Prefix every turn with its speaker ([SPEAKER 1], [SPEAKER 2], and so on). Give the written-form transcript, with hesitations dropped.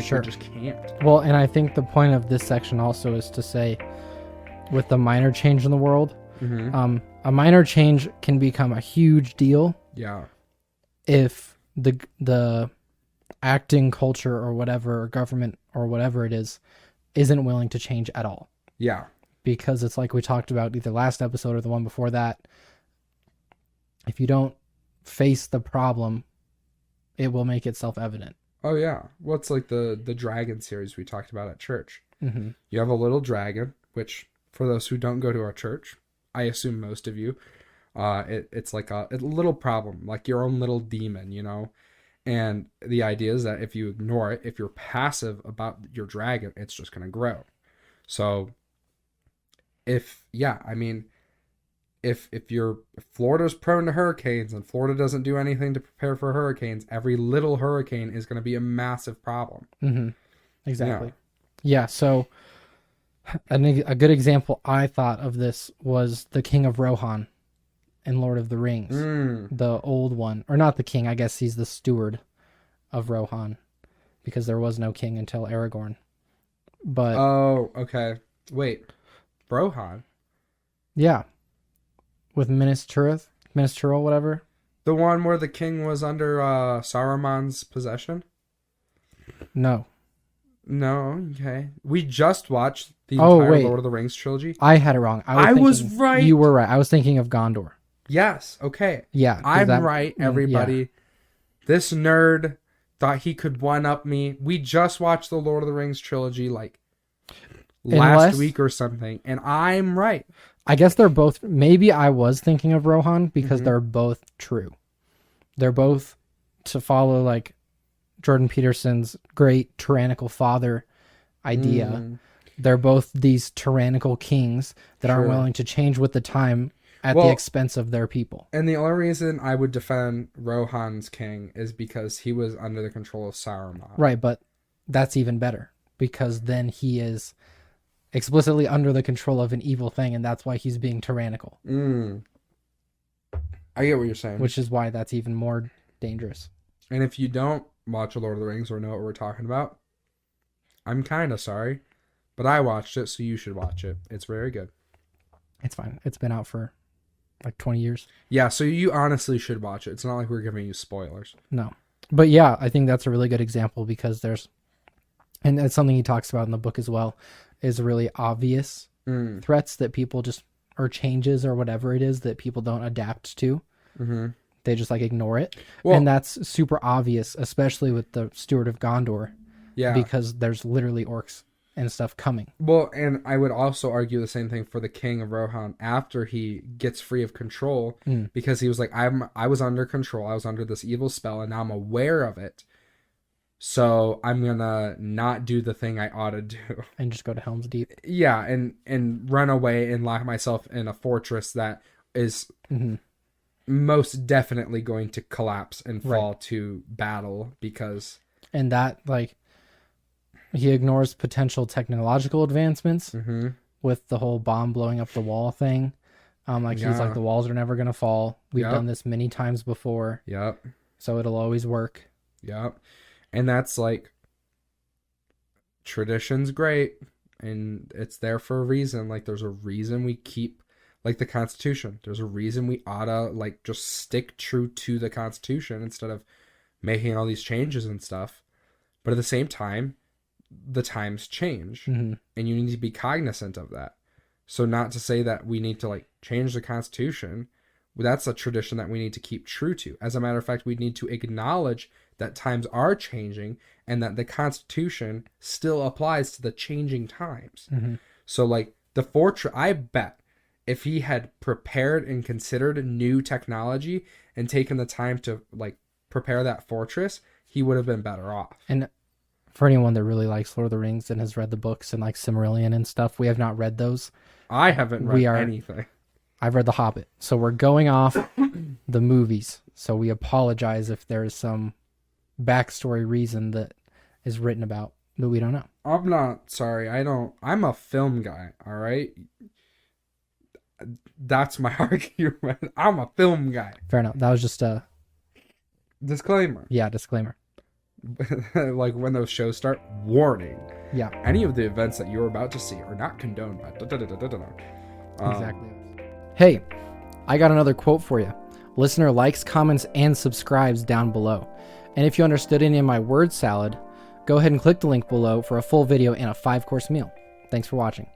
[SPEAKER 1] Like,
[SPEAKER 2] Sure.
[SPEAKER 1] we just can't.
[SPEAKER 2] Well, and I think the point of this section also is to say, with the minor change in the world, a minor change can become a huge deal
[SPEAKER 1] Yeah.
[SPEAKER 2] if the acting culture or whatever, or government or whatever it is, isn't willing to change at all.
[SPEAKER 1] Yeah.
[SPEAKER 2] Because it's like we talked about either last episode or the one before that. If you don't face the problem, it will make itself evident.
[SPEAKER 1] Oh, yeah. Well, it's like the dragon series we talked about at church.
[SPEAKER 2] Mm-hmm.
[SPEAKER 1] You have a little dragon, which, for those who don't go to our church, I assume most of you, it's like a little problem, like your own little demon, you know? And the idea is that if you ignore it, if you're passive about your dragon, it's just going to grow. So if Florida's prone to hurricanes and Florida doesn't do anything to prepare for hurricanes, every little hurricane is going to be a massive problem.
[SPEAKER 2] Mm-hmm. Exactly. Yeah. So a good example I thought of this was the King of Rohan in Lord of the Rings, the old one, or not the king. I guess he's the steward of Rohan, because there was no king until Aragorn. But
[SPEAKER 1] oh, okay. Wait, Rohan,
[SPEAKER 2] yeah, with Minas Tirith, whatever.
[SPEAKER 1] the one where the king was under Saruman's possession?
[SPEAKER 2] No,
[SPEAKER 1] Okay. We just watched the entire
[SPEAKER 2] wait.
[SPEAKER 1] Lord of the Rings trilogy.
[SPEAKER 2] I had it wrong.
[SPEAKER 1] I was right.
[SPEAKER 2] You were right. I was thinking of Gondor.
[SPEAKER 1] Yes. Okay.
[SPEAKER 2] Yeah,
[SPEAKER 1] I'm right, everybody.
[SPEAKER 2] Yeah.
[SPEAKER 1] This nerd thought he could one-up me. We just watched the Lord of the Rings trilogy like last week or something, and I'm right.
[SPEAKER 2] I guess they're both... Maybe I was thinking of Rohan because they're both true. They're both to follow like Jordan Peterson's great tyrannical father idea. They're both these tyrannical kings that aren't willing to change with the time at the expense of their people.
[SPEAKER 1] And the only reason I would defend Rohan's king is because he was under the control of Saruman.
[SPEAKER 2] Right, but that's even better, because then he is explicitly under the control of an evil thing, and that's why he's being tyrannical.
[SPEAKER 1] I get what you're saying.
[SPEAKER 2] Which is why that's even more dangerous.
[SPEAKER 1] And if you don't watch Lord of the Rings or know what we're talking about, I'm kind of sorry. But I watched it, so you should watch it. It's very good.
[SPEAKER 2] It's fine. It's been out for like 20 years.
[SPEAKER 1] Yeah, so you honestly should watch it. It's not like we're giving you spoilers.
[SPEAKER 2] No. But yeah, I think that's a really good example, because there's, and that's something he talks about in the book as well, is really obvious threats that people just, or changes or whatever it is that people don't adapt to. They just like ignore it. Well, and that's super obvious, especially with the Steward of Gondor.
[SPEAKER 1] Yeah.
[SPEAKER 2] Because there's literally orcs and stuff coming.
[SPEAKER 1] Well, and I would also argue the same thing for the King of Rohan after he gets free of control, because he was like, I was under control. I was under this evil spell, and now I'm aware of it. So I'm gonna not do the thing I ought to do.
[SPEAKER 2] And just go to Helm's Deep.
[SPEAKER 1] Yeah, and run away and lock myself in a fortress that is most definitely going to collapse and fall to battle, because... And
[SPEAKER 2] that, like... He ignores potential technological advancements with the whole bomb blowing up the wall thing. He's like, the walls are never going to fall. We've done this many times before.
[SPEAKER 1] Yep.
[SPEAKER 2] So it'll always work.
[SPEAKER 1] Yep. And that's like, tradition's great, and it's there for a reason. Like, there's a reason we keep, like, the Constitution. There's a reason we oughta, like, just stick true to the Constitution instead of making all these changes and stuff. But at the same time, the times change, and you need to be cognizant of that. So not to say that we need to like change the Constitution. That's a tradition that we need to keep true to. As a matter of fact, we need to acknowledge that times are changing and that the Constitution still applies to the changing times. So like the fortress, I bet if he had prepared and considered new technology and taken the time to like prepare that fortress, he would have been better off.
[SPEAKER 2] And for anyone that really likes Lord of the Rings and has read the books and like Silmarillion and stuff, we have not read those.
[SPEAKER 1] I haven't read anything.
[SPEAKER 2] I've read The Hobbit. So we're going off the movies. So we apologize if there's some backstory reason that is written about that we don't know.
[SPEAKER 1] I'm not sorry. I'm a film guy. All right. That's my argument. I'm a film guy.
[SPEAKER 2] Fair enough. That was just a
[SPEAKER 1] disclaimer.
[SPEAKER 2] Yeah, disclaimer.
[SPEAKER 1] like when those shows start, warning.
[SPEAKER 2] Yeah.
[SPEAKER 1] Any of the events that you're about to see are not condoned by
[SPEAKER 2] Exactly. Hey, I got another quote for you. Listener likes, comments, and subscribes down below. And if you understood any of my word salad, go ahead and click the link below for a full video and a 5-course meal. Thanks for watching.